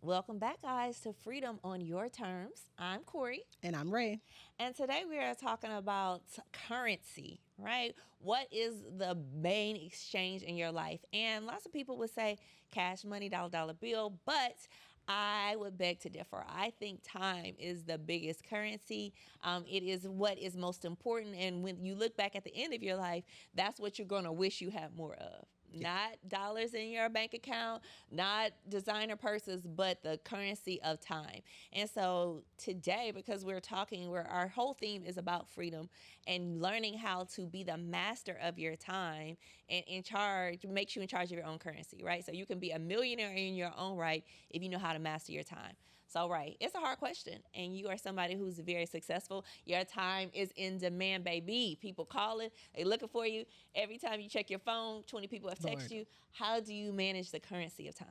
Welcome back, guys, to Freedom on Your Terms. I'm Corey. And I'm Ray. And today we are talking about currency, right? What is the main exchange in your life? And lots of people would say cash money, dollar bill, but I would beg to differ. I think time is the biggest currency. It is what is most important. And when you look back at the end of your life, that's what you're going to wish you had more of. Not dollars in your bank account, not designer purses, but the currency of time. And so today, because we're talking, where our whole theme is about freedom and learning how to be the master of your time and in charge, makes you in charge of your own currency, right? So you can be a millionaire in your own right if you know how to master your time. So, right, it's a hard question. And you are somebody who's very successful. Your time is in demand, baby. People calling, they looking for you. Every time you check your phone, 20 people have texted you. How do you manage the currency of time?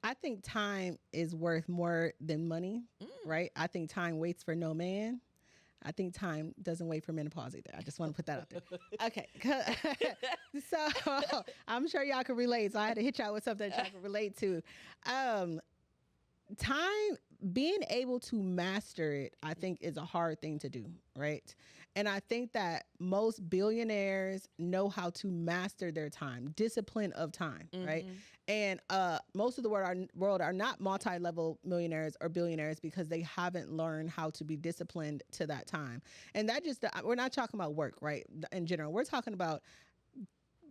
I think time is worth more than money, right? I think time waits for no man. I think time doesn't wait for menopause either. I just want to put that out there. Okay. So I'm sure y'all can relate. So I had to hit y'all with something that y'all can relate to. Time, being able to master it, I think is a hard thing to do, right? And I think that most billionaires know how to master their time, discipline of time, right? And most of the world are not multi-level millionaires or billionaires because they haven't learned how to be disciplined to that time. And that just, we're not talking about work, right? In general, we're talking about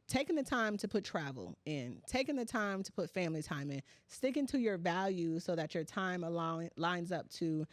taking the time to put travel in, taking the time to put family time in, sticking to your values so that your time lines up to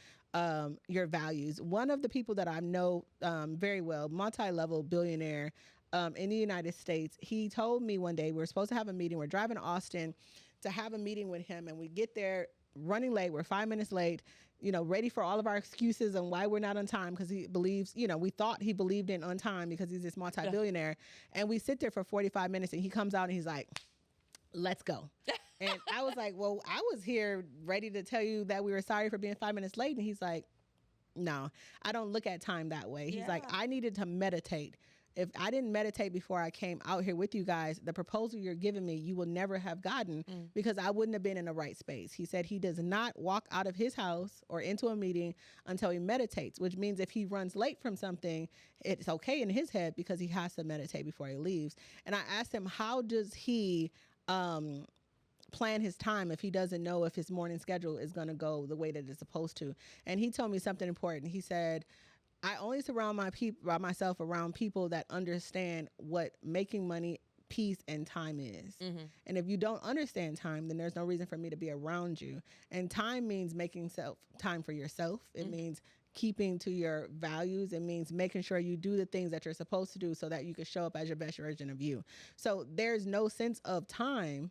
your values. One of the people that I know very well, multi-level billionaire in the United States, he told me one day, we're supposed to have a meeting. We're driving to Austin to have a meeting with him, and we get there running late. We're 5 minutes late, ready for all of our excuses on why we're not on time, because he believes, we thought he believed in on time because he's this multi-billionaire. And we sit there for 45 minutes and he comes out and he's like, let's go. And I was like, well, I was here ready to tell you that we were sorry for being 5 minutes late. And he's like, no, I don't look at time that way. He's like, I needed to meditate. If I didn't meditate before I came out here with you guys, the proposal you're giving me, you will never have gotten because I wouldn't have been in the right space. He said he does not walk out of his house or into a meeting until he meditates, which means if he runs late from something, it's okay in his head because he has to meditate before he leaves. And I asked him, how does he plan his time if he doesn't know if his morning schedule is going to go the way that it's supposed to? And he told me something important. He said, I only surround myself around people that understand what making money, peace, and time is. And if you don't understand time, then there's no reason for me to be around you. And time means making time for yourself. It means keeping to your values. It means making sure you do the things that you're supposed to do so that you can show up as your best version of you. So there's no sense of time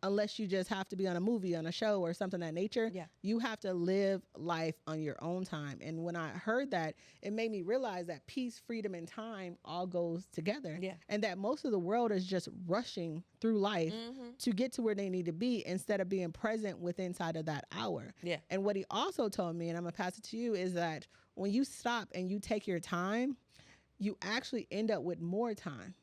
unless you just have to be on a movie, on a show, or something of that nature. You have to live life on your own time. And when I heard that, it made me realize that peace, freedom, and time all goes together. And that most of the world is just rushing through life to get to where they need to be instead of being present with inside of that hour. And what he also told me, and I'm going to pass it to you, is that when you stop and you take your time, you actually end up with more time.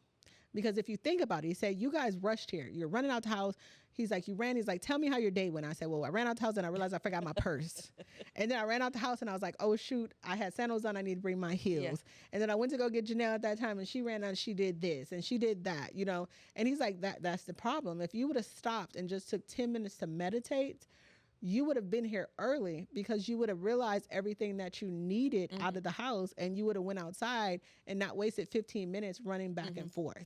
Because if you think about it, he said, you guys rushed here. You're running out the house. He's like, He's like, tell me how your day went. I said, well, I ran out the house and I realized I forgot my purse. And then I ran out the house and I was like, oh, shoot, I had sandals on. I need to bring my heels. And then I went to go get Janelle at that time and she ran out and she did this and she did that, And he's like, that's the problem. If you would have stopped and just took 10 minutes to meditate, you would have been here early because you would have realized everything that you needed out of the house, and you would have went outside and not wasted 15 minutes running back and forth,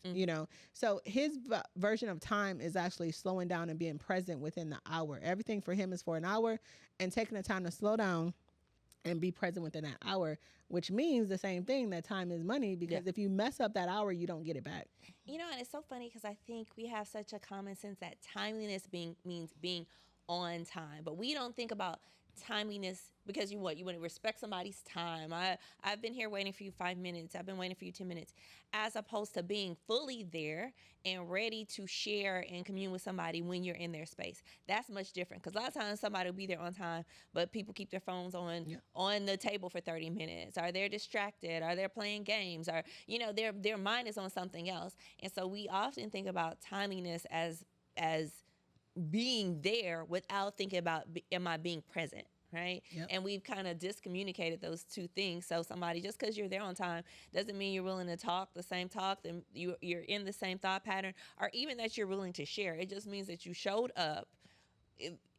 So his version of time is actually slowing down and being present within the hour. Everything for him is for an hour, and taking the time to slow down and be present within that hour, which means the same thing, that time is money, because if you mess up that hour, you don't get it back. And it's so funny because I think we have such a common sense that timeliness means being on time, but we don't think about timeliness because you want to respect somebody's time. I've been here waiting for you 5 minutes. I've been waiting for you 10 minutes, as opposed to being fully there and ready to share and commune with somebody when you're in their space. That's much different, because a lot of times somebody will be there on time, but people keep their phones on the table for 30 minutes, or they're distracted, or they're playing games, or their mind is on something else. And so we often think about timeliness as being there without thinking about, am I being present? Right. Yep. And we've kind of discommunicated those two things. So somebody, just because you're there on time doesn't mean you're willing to talk the same talk, then you're in the same thought pattern, or even that you're willing to share. It just means that you showed up.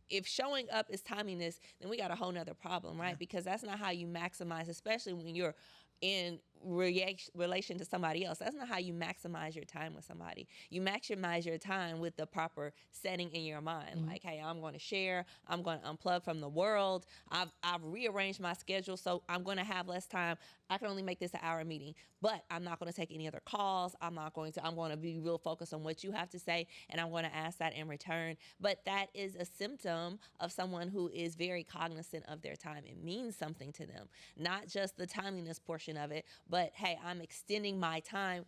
If showing up is timeliness, then we got a whole nother problem, right? Because that's not how you maximize, especially when you're in relation to somebody else. That's not how you maximize your time with somebody. You maximize your time with the proper setting in your mind. Like, hey, I'm going to share. I'm going to unplug from the world. I've rearranged my schedule, so I'm going to have less time. I can only make this an hour meeting, but I'm not going to take any other calls. I'm going to be real focused on what you have to say, and I'm going to ask that in return. But that is a symptom of someone who is very cognizant of their time. It means something to them, not just the timeliness portion of it, but hey, I'm extending my time,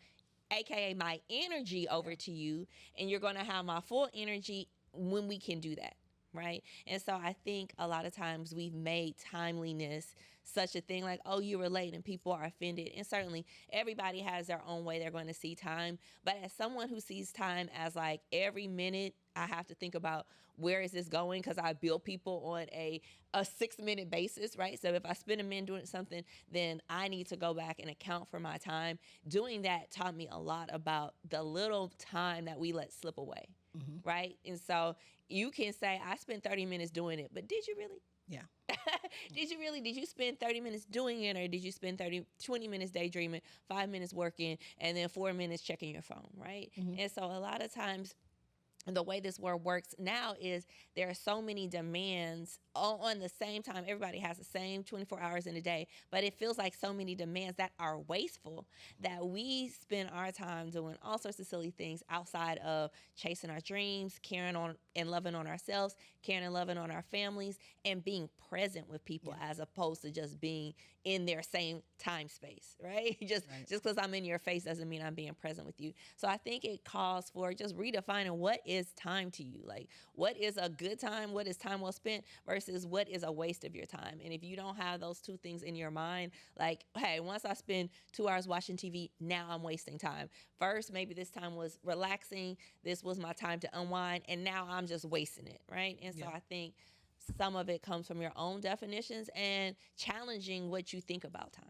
aka my energy, over to you, and you're going to have my full energy when we can do that, right? And so I think a lot of times we've made timeliness such a thing, like, oh, you were late, and people are offended. And certainly everybody has their own way they're going to see time, but as someone who sees time as like every minute, I have to think about, where is this going? Because I build people on a 6-minute basis, right? So if I spend a minute doing something, then I need to go back and account for my time. Doing that taught me a lot about the little time that we let slip away, right? And so you can say, I spent 30 minutes doing it, but did you really? Yeah. Did you spend 30 minutes doing it, or did you spend 20 minutes daydreaming, 5 minutes working, and then 4 minutes checking your phone, right? And so a lot of times, the way this world works now is there are so many demands on the same time. Everybody has the same 24 hours in a day, but it feels like so many demands that are wasteful that we spend our time doing all sorts of silly things outside of chasing our dreams, caring on and loving on ourselves, caring and loving on our families, and being present with people, as opposed to just being in their same time space, right? Just because I'm in your face doesn't mean I'm being present with you. So I think it calls for just redefining what is time to you. Like, what is a good time? What is time well spent versus what is a waste of your time? And if you don't have those two things in your mind, like, hey, once I spend 2 hours watching TV, now I'm wasting time. First, maybe this time was relaxing. This was my time to unwind, and now I'm just wasting it, right? And so I think some of it comes from your own definitions and challenging what you think about time.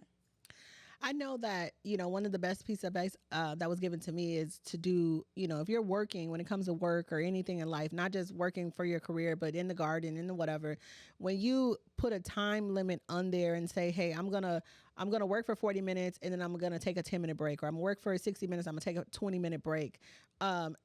I know that, one of the best pieces of advice that was given to me is to do, if you're working, when it comes to work or anything in life, not just working for your career, but in the garden, in the whatever, when you put a time limit on there and say, hey, I'm going to work for 40 minutes and then I'm going to take a 10-minute break, or I'm going to work for 60 minutes, I'm going to take a 20-minute break.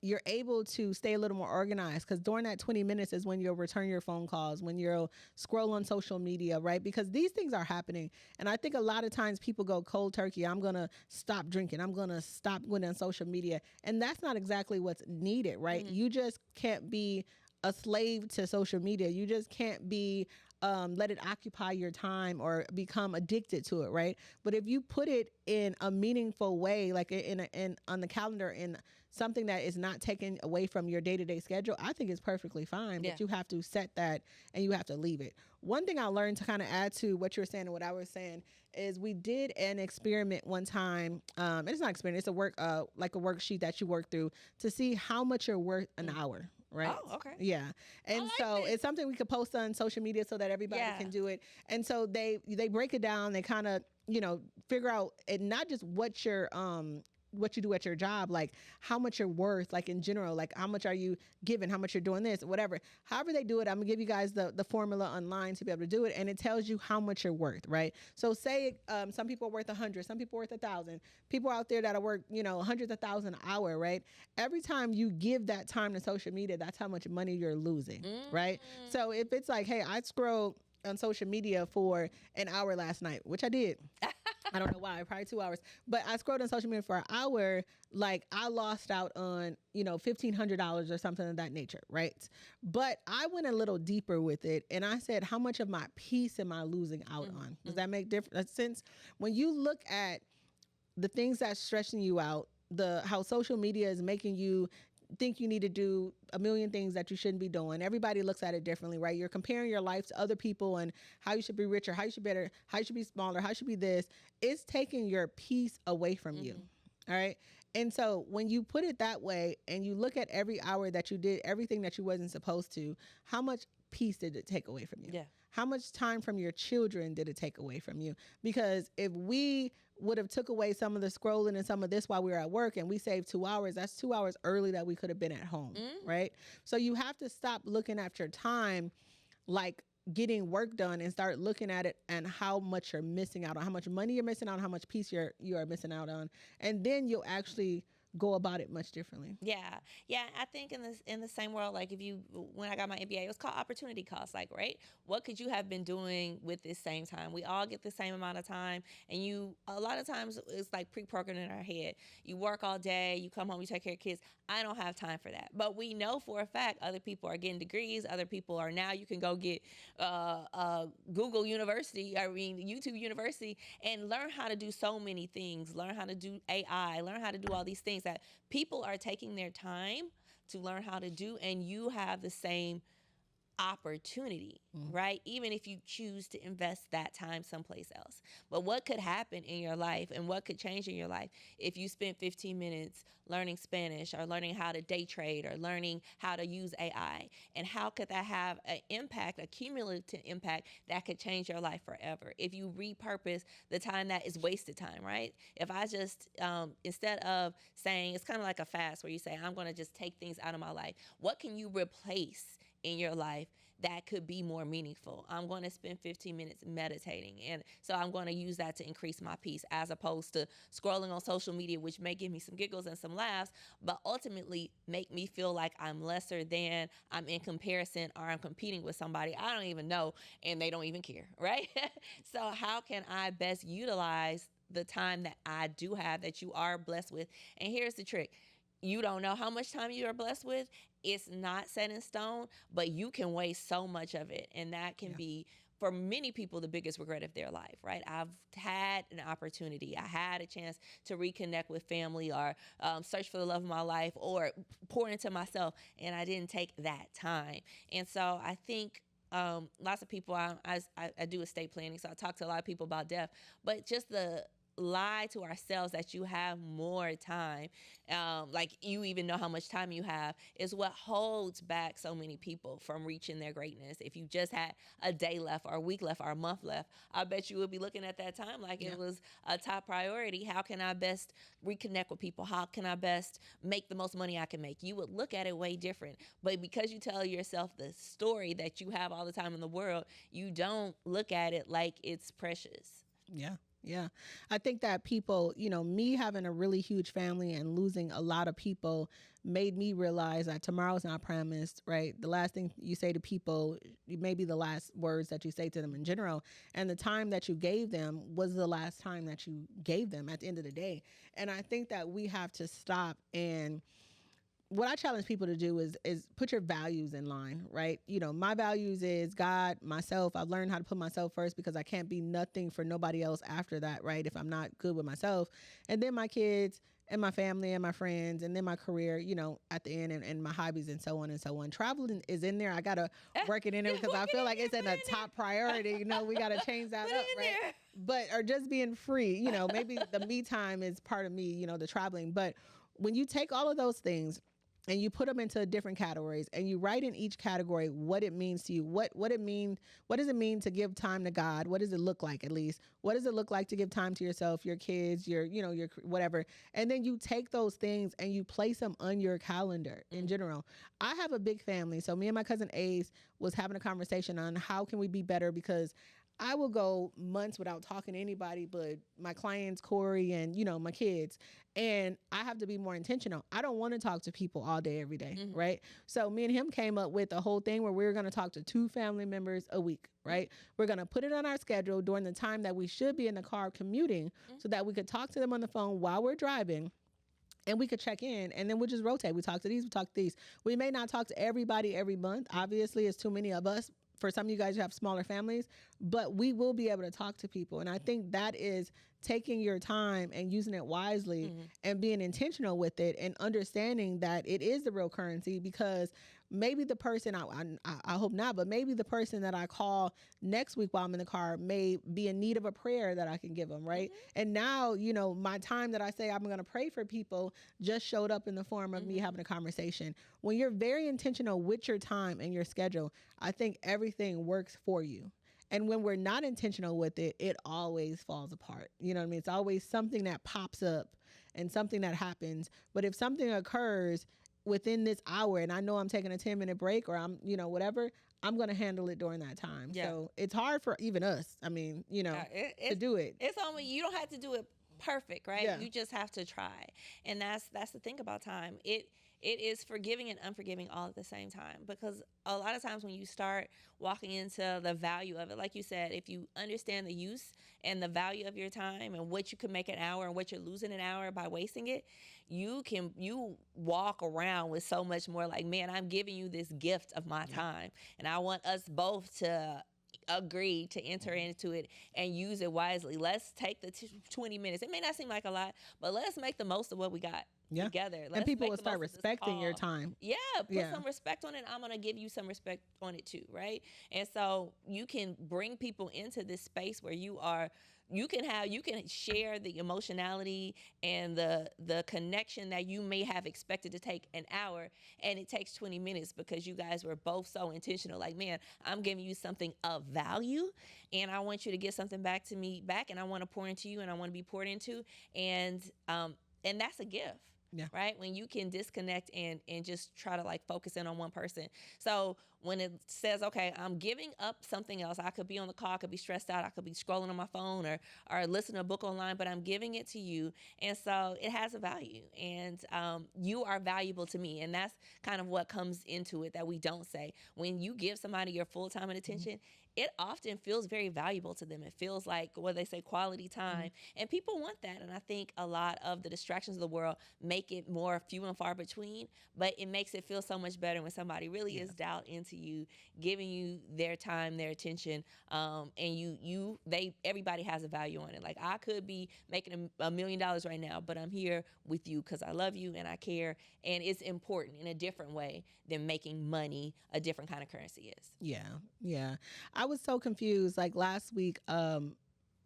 You're able to stay a little more organized, because during that 20 minutes is when you'll return your phone calls, when you'll scroll on social media, right? Because these things are happening. And I think a lot of times people go cold turkey. I'm going to stop drinking. I'm going to stop going on social media. And that's not exactly what's needed, right? You just can't be a slave to social media. You just can't be let it occupy your time or become addicted to it, right? But if you put it in a meaningful way, like in on the calendar, in something that is not taken away from your day-to-day schedule, I think it's perfectly fine. But you have to set that and you have to leave it. One thing I learned, to kind of add to what you were saying and what I was saying, is we did an experiment one time. It's not an experiment. It's a like a worksheet that you work through to see how much you're worth an hour. Right. Oh, okay. Yeah. And so it's something we could post on social media so that everybody can do it. And so they break it down. They kind of, figure out, and not just what you do at your job, like how much you're worth, like in general, like how much are you giving, how much you're doing this, whatever. However they do it, I'm gonna give you guys the formula online to be able to do it, and it tells you how much you're worth, right? So say some people are worth 100, some people are worth 1,000. People out there that are worth, hundreds of thousands an hour, right? Every time you give that time to social media, that's how much money you're losing, right? So if it's like, hey, I scrolled on social media for an hour last night, which I did. I don't know why, probably 2 hours, but I scrolled on social media for an hour. Like, I lost out on, $1,500 or something of that nature, right? But I went a little deeper with it, and I said, how much of my peace am I losing out on? Does that make sense? When you look at the things that's stressing you out, how social media is making you think you need to do a million things that you shouldn't be doing. Everybody looks at it differently, right? You're comparing your life to other people and how you should be richer, how you should be better, how you should be smaller, how you should be this. It's taking your peace away from you. All right. And so when you put it that way and you look at every hour that you did everything that you wasn't supposed to, how much peace did it take away from you? Yeah. How much time from your children did it take away from you? Because if we would have took away some of the scrolling and some of this while we were at work and we saved 2 hours, that's 2 hours early that we could have been at home, right? So you have to stop looking at your time like getting work done and start looking at it and how much you're missing out on, how much money you're missing out on, how much peace you are missing out on, and then you'll actually go about it much differently. Yeah, yeah. I think in the same world, like if you when I got my MBA, it was called opportunity cost. Like, right, what could you have been doing with this same time? We all get the same amount of time, and you a lot of times it's like pre-programmed in our head. You work all day, you come home, you take care of kids. I don't have time for that. But we know for a fact other people are getting degrees. Other people are now. You can go get Google University, YouTube University, and learn how to do so many things. Learn how to do AI. Learn how to do all these things that people are taking their time to learn how to do, and you have the same opportunity, right? Even if you choose to invest that time someplace else. But what could happen in your life and what could change in your life if you spent 15 minutes learning Spanish or learning how to day trade or learning how to use AI? And how could that have an impact, a cumulative impact that could change your life forever if you repurpose the time that is wasted time, right? If I just, instead of saying, it's kind of like a fast where you say, I'm going to just take things out of my life, what can you replace in your life that could be more meaningful? I'm going to spend 15 minutes meditating. And so I'm going to use that to increase my peace as opposed to scrolling on social media, which may give me some giggles and some laughs, but ultimately make me feel like I'm lesser than, I'm in comparison, or I'm competing with somebody I don't even know and they don't even care, right? So how can I best utilize the time that I do have, that you are blessed with? And here's the trick. You don't know how much time you are blessed with. It's not set in stone, but you can waste so much of it. And that can be, for many people, the biggest regret of their life, right? I've had an opportunity. I had a chance to reconnect with family or search for the love of my life or pour into myself, and I didn't take that time. And so I think lots of people, I do estate planning, so I talk to a lot of people about death, but just the lie to ourselves that you have more time, like you even know how much time you have, is what holds back so many people from reaching their greatness. If you just had a day left or a week left or a month left, I bet you would be looking at that time like it was a top priority. How can I best reconnect with people? How can I best make the most money I can make? You would look at it way different. But because you tell yourself the story that you have all the time in the world, you don't look at it like it's precious. Yeah. Yeah. I think that people, me having a really huge family and losing a lot of people made me realize that tomorrow's not promised, right? The last thing you say to people may be the last words that you say to them in general. And the time that you gave them was the last time that you gave them at the end of the day. And I think that we have to stop, and what I challenge people to do is put your values in line, right? My values is God, myself. I've learned how to put myself first because I can't be nothing for nobody else after that, right? If I'm not good with myself. And then my kids and my family and my friends, and then my career, at the end, and my hobbies and so on and so on. Traveling is in there. I got to work it in there because I feel like it's in a top priority. We got to change that up, right? There. But, or just being free, maybe the me time is part of me, the traveling. But when you take all of those things and you put them into different categories, and you write in each category what it means to you. What does it mean to give time to God? What does it look like, at least? What does it look like to give time to yourself, your kids, your whatever? And then you take those things and you place them on your calendar in general. I have a big family. So me and my cousin Ace was having a conversation on how can we be better, because I will go months without talking to anybody but my clients, Corey, and, my kids. And I have to be more intentional. I don't want to talk to people all day, every day, right? So me and him came up with a whole thing where we were going to talk to 2 family members a week, right? We're going to put it on our schedule during the time that we should be in the car commuting so that we could talk to them on the phone while we're driving. And we could check in, and then we'll just rotate. We talk to these, we talk to these. We may not talk to everybody every month. Obviously, it's too many of us. For some of you guys who have smaller families, but we will be able to talk to people. And I think that is taking your time and using it wisely and being intentional with it, and understanding that it is the real currency, because maybe the person I hope not, but maybe the person that I call next week while I'm in the car may be in need of a prayer that I can give them, right? And now, my time that I say I'm going to pray for people just showed up in the form of me having a conversation. When you're very intentional with your time and your schedule, I think everything works for you. And when we're not intentional with it, it always falls apart. You know what I mean? It's always something that pops up and something that happens. But if something occurs within this hour and I know I'm taking a 10-minute break or I'm, whatever, I'm going to handle it during that time. Yeah. So it's hard for even us. I mean, to do it. It's only, you don't have to do it perfect, right? Yeah. You just have to try. And that's the thing about time. It is forgiving and unforgiving all at the same time, because a lot of times when you start walking into the value of it, like you said, if you understand the use and the value of your time and what you can make an hour and what you're losing an hour by wasting it, you walk around with so much more like, man, I'm giving you this gift of my time. And I want us both to agree to enter into it and use it wisely. Let's take the 20 minutes. It may not seem like a lot, but let's make the most of what we got. Together. And people will start respecting your time. Yeah, put some respect on it. I'm going to give you some respect on it too, right? And so you can bring people into this space where you can share the emotionality and the connection that you may have expected to take an hour, and it takes 20 minutes because you guys were both so intentional. Like, man, I'm giving you something of value, and I want you to get something back to me and I want to pour into you, and I want to be poured into, and that's a gift. Yeah. Right? When you can disconnect and just try to like focus in on one person. So when it says, okay, I'm giving up something else, I could be on the call, I could be stressed out, I could be scrolling on my phone or listening to a book online, but I'm giving it to you. And so it has a value, and you are valuable to me. And that's kind of what comes into it that we don't say. When you give somebody your full time and attention, it often feels very valuable to them. It feels like what they say, quality time. And people want that. And I think a lot of the distractions of the world make it more few and far between, but it makes it feel so much better when somebody really is dialed into you, giving you their time, their attention. And everybody has a value on it. Like, I could be making $1 million right now, but I'm here with you because I love you and I care. And it's important in a different way than making money a different kind of currency is. Yeah. I was so confused. Like last week,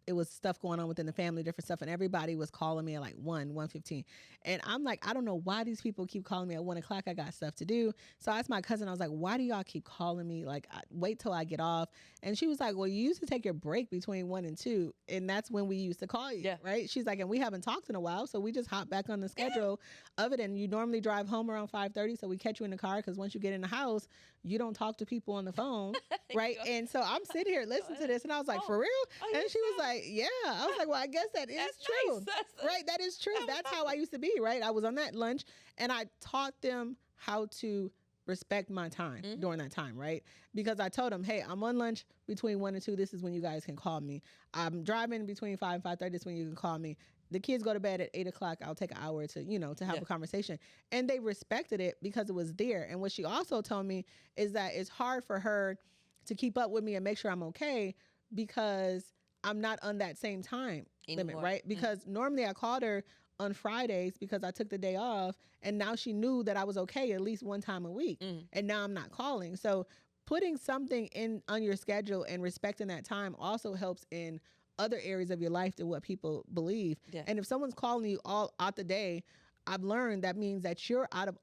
it was stuff going on within the family, different stuff, and everybody was calling me at like 1:15. And I'm like, I don't know why these people keep calling me at 1 o'clock. I got stuff to do. So I asked my cousin, I was like, why do y'all keep calling me? Like, wait till I get off. And she was like, well, you used to take your break between 1 and 2, and that's when we used to call you, right? She's like, and we haven't talked in a while, so we just hop back on the schedule of it. And you normally drive home around 5:30, so we catch you in the car, because once you get in the house, you don't talk to people on the phone, right? And so I'm sitting here listening to this, and I was like, for real? And she was like, yeah. I was like, well, I guess that is true. Nice. Right? That is true. That's how I used to be, right? I was on that lunch, and I taught them how to respect my time during that time, right? Because I told them, hey, I'm on lunch between 1 and 2. This is when you guys can call me. I'm driving between 5 and 5:30. This is when you can call me. The kids go to bed at 8 o'clock. I'll take an hour to have a conversation. And they respected it because it was there. And what she also told me is that it's hard for her to keep up with me and make sure I'm okay, because I'm not on that same time limit, right? Because normally I called her on Fridays because I took the day off, and now she knew that I was okay at least one time a week. And now I'm not calling. So putting something on your schedule and respecting that time also helps in other areas of your life than what people believe. Yeah. And if someone's calling you all out the day, I've learned that means that you're out of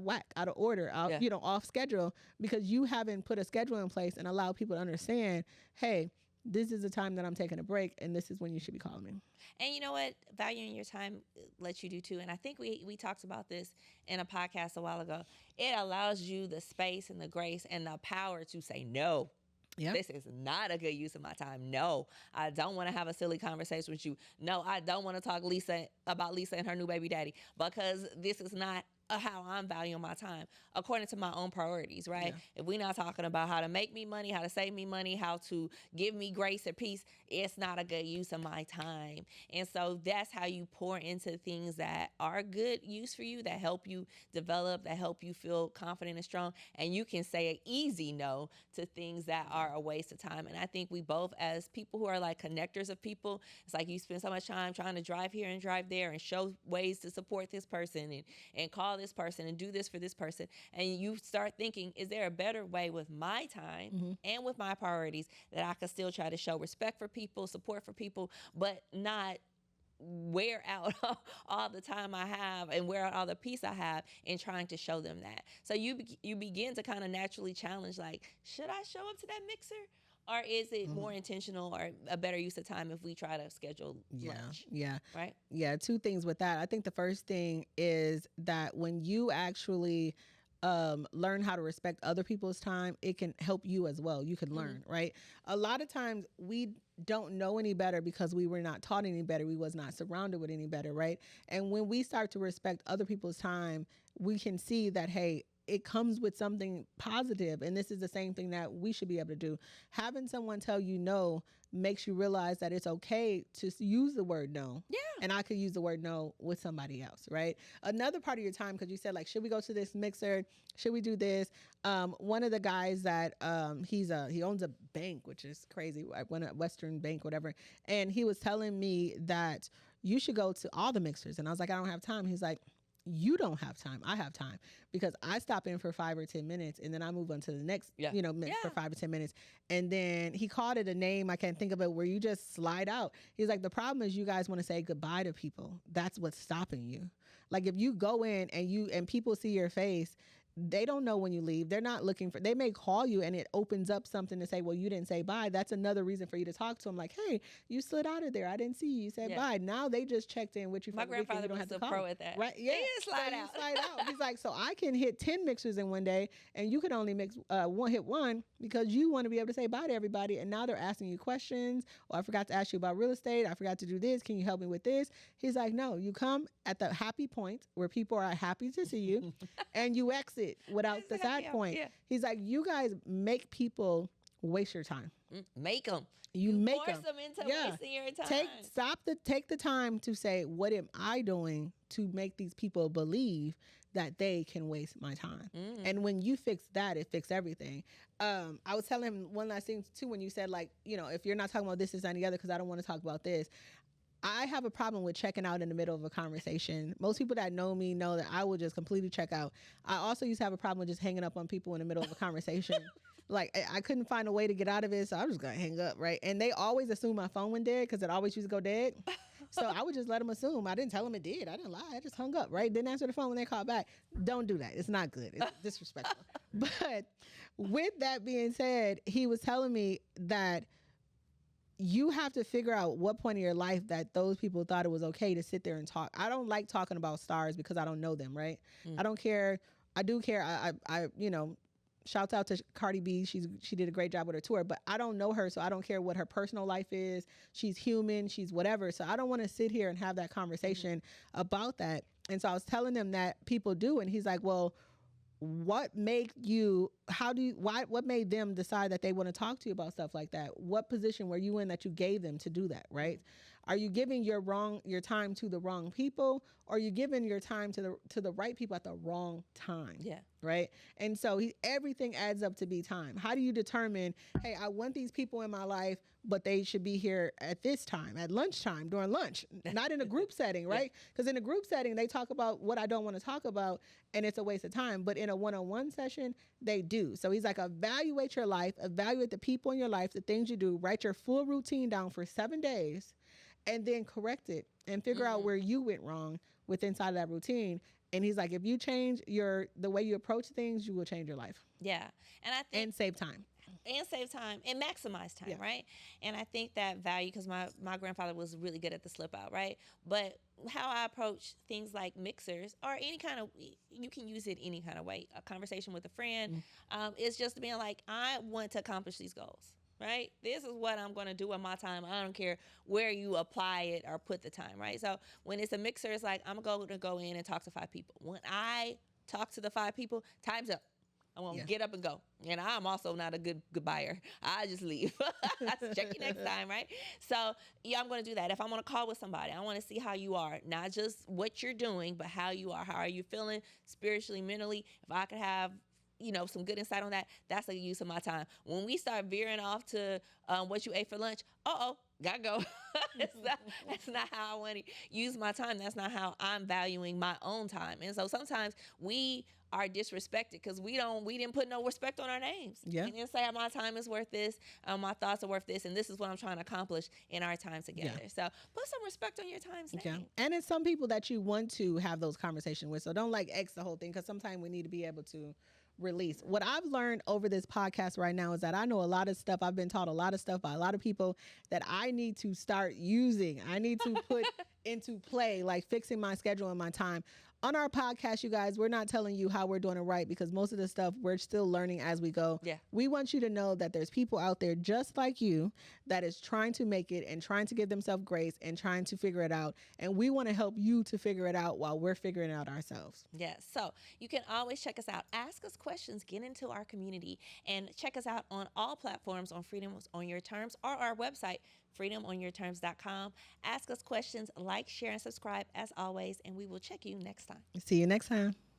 whack, out of order, off schedule, because you haven't put a schedule in place and allow people to understand, hey, this is the time that I'm taking a break, and this is when you should be calling me. And you know what? Valuing your time lets you do too. And I think we talked about this in a podcast a while ago. It allows you the space and the grace and the power to say no. Yep. This is not a good use of my time. No, I don't want to have a silly conversation with you. No, I don't want to talk about Lisa and her new baby daddy, because this is not how I'm valuing my time according to my own priorities, right? Yeah. If we're not talking about how to make me money, how to save me money, how to give me grace or peace, it's not a good use of my time. And so that's how you pour into things that are good use for you, that help you develop, that help you feel confident and strong. And you can say an easy no to things that are a waste of time. And I think we both, as people who are like connectors of people, it's like you spend so much time trying to drive here and drive there and show ways to support this person and call this person and do this for this person. And you start thinking, is there a better way with my time and with my priorities that I could still try to show respect for people, support for people, but not wear out all the time I have and wear out all the peace I have in trying to show them that. So you begin to kind of naturally challenge, like, should I show up to that mixer? Or is it more intentional or a better use of time if we try to schedule lunch? Right? Yeah. Two things with that. I think the first thing is that when you actually learn how to respect other people's time, it can help you as well. You can learn, right? A lot of times we don't know any better because we were not taught any better. We was not surrounded with any better, right? And when we start to respect other people's time, we can see that, hey, it comes with something positive. And this is the same thing that we should be able to do. Having someone tell you no makes you realize that it's okay to use the word no. Yeah. And I could use the word no with somebody else, right? Another part of your time, because you said, like, should we go to this mixer? Should we do this? One of the guys that he owns a bank, which is crazy, one at Western Bank, whatever. And he was telling me that you should go to all the mixers. And I was like, I don't have time. He's like, you don't have time. I have time, because I stop in for 5 or 10 minutes and then I move on to the next, mix for 5 or 10 minutes. And then he called it a name, I can't think of it, where you just slide out. He's like, the problem is you guys want to say goodbye to people. That's what's stopping you. Like, if you go in and people see your face, they don't know when you leave. They're not looking for, they may call you and it opens up something to say, well, you didn't say bye. That's another reason for you to talk to them. Like, hey, you slid out of there. I didn't see you. You said bye. Now they just checked in with you. My grandfather was a pro at that. Right? Yeah. He didn't slide out. Slide out. He's like, so I can hit 10 mixers in one day and you can only hit one because you want to be able to say bye to everybody. And now they're asking you questions. Or I forgot to ask you about real estate. I forgot to do this. Can you help me with this? He's like, no, you come at the happy point where people are happy to see you and you exit without the sad point. Yeah. He's like, you guys make people waste your time. Make them. You make force them into wasting your time. Take the time to say, what am I doing to make these people believe that they can waste my time? And when you fix that, it fixes everything. I was telling him one last thing too, when you said, like, if you're not talking about this, and the other, because I don't want to talk about this. I have a problem with checking out in the middle of a conversation. Most people that know me know that I will just completely check out. I also used to have a problem with just hanging up on people in the middle of a conversation. Like, I couldn't find a way to get out of it, so I was just going to hang up, right? And they always assume my phone went dead because it always used to go dead. So I would just let them assume. I didn't tell them it did. I didn't lie. I just hung up, right? Didn't answer the phone when they called back. Don't do that. It's not good. It's disrespectful. But with that being said, he was telling me that you have to figure out what point in your life that those people thought it was okay to sit there and talk. I don't like talking about stars because I don't know them, right? I don't care. I do care. I shouts out to Cardi B. She did a great job with her tour, but I don't know her, so I don't care what her personal life is. She's human. She's whatever. So I don't want to sit here and have that conversation about that. And so I was telling them that people do, and he's like, well, what made what made them decide that they want to talk to you about stuff like that? What position were you in that you gave them to do that, right? Are you giving your time to the wrong people, or are you giving your time to the right people at the wrong time? Yeah. Right. And so everything adds up to be time. How do you determine, hey, I want these people in my life, but they should be here at this time, at lunchtime, during lunch, not in a group setting, right? Because in a group setting, they talk about what I don't want to talk about, and it's a waste of time. But in a one-on-one session, they do. So he's like, evaluate your life, evaluate the people in your life, the things you do, write your full routine down for 7 days, and then correct it and figure out where you went wrong with inside of that routine. And he's like, if you change the way you approach things, you will change your life. Yeah. And I think, and save time. And save time and maximize time, right? And I think that value, because my grandfather was really good at the slip out, right? But how I approach things like mixers or any kind of, you can use it any kind of way. A conversation with a friend is just being like, I want to accomplish these goals. Right? This is what I'm going to do with my time. I don't care where you apply it or put the time, right? So when it's a mixer, it's like, I'm going to go in and talk to 5 people. When I talk to the 5 people, time's up. I'm going to get up and go. And I'm also not a good buyer. I just leave. Check you next time, right? So, I'm going to do that. If I'm on a call with somebody, I want to see how you are. Not just what you're doing, but how you are. How are you feeling spiritually, mentally? If I could have some good insight on that, that's a use of my time. When we start veering off to what you ate for lunch, gotta go. That's not how I want to use my time. That's not how I'm valuing my own time. And so sometimes we are disrespected because we didn't put no respect on our names. Yeah. And you say my time is worth this, my thoughts are worth this, and this is what I'm trying to accomplish in our time together. Yeah. So put some respect on your time's name. Yeah. And it's some people that you want to have those conversations with. So don't like X the whole thing, because sometimes we need to be able to release. What I've learned over this podcast right now is that I know a lot of stuff. I've been taught a lot of stuff by a lot of people that I need to start using. I need to put into play, like fixing my schedule and my time. On our podcast, you guys, we're not telling you how we're doing it right, because most of the stuff we're still learning as we go. Yeah. We want you to know that there's people out there just like you that is trying to make it and trying to give themselves grace and trying to figure it out. And we want to help you to figure it out while we're figuring it out ourselves. Yes. So you can always check us out. Ask us questions, get into our community, and check us out on all platforms on Freedom on Your Terms or our website, freedomonyourterms.com. Ask us questions, like, share, and subscribe as always, and we will check you next time. See you next time.